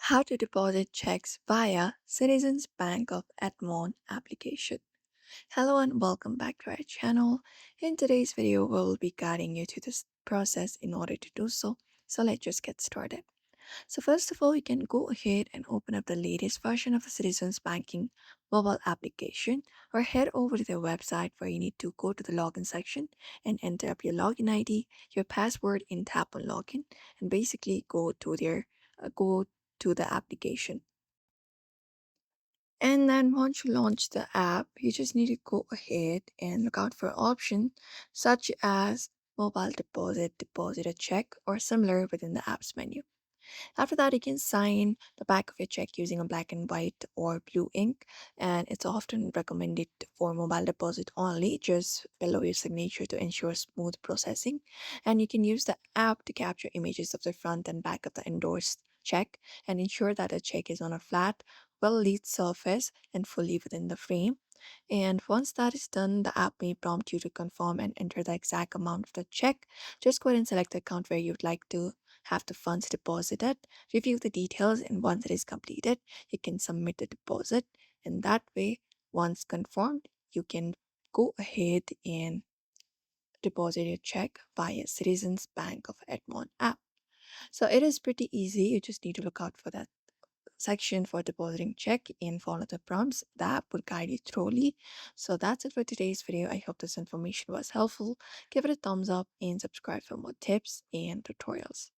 How to deposit checks via Citizens Bank of Edmond application. Hello and welcome back to our channel. In today's video, we'll be guiding you to this process in order to do so. So let's just get started. So first of all, you can go ahead and open up the latest version of the Citizens Banking mobile application or head over to their website where you need to go to the login section and enter up your login ID, your password and tap on login and basically go to the application. And then once you launch the app, you just need to go ahead and look out for options such as mobile deposit, deposit a check, or similar within the app's menu. After that, you can sign the back of your check using a black and white or blue ink, and it's often recommended for mobile deposit only, just below your signature to ensure smooth processing. And you can use the app to capture images of the front and back of the endorsed check and ensure that the check is on a flat, well lit surface and fully within the frame. And once that is done, the app may prompt you to confirm and enter the exact amount of the check. Just go ahead and select the account where you'd like to have the funds deposited, review the details, and once it is completed, you can submit the deposit. And that way, once confirmed, you can go ahead and deposit your check via Citizens Bank of Edmond app. So it is pretty easy. You just need to look out for that section for depositing check and follow the prompts. The app will guide you thoroughly. So that's it for today's video. I hope this information was helpful. Give it a thumbs up and subscribe for more tips and tutorials.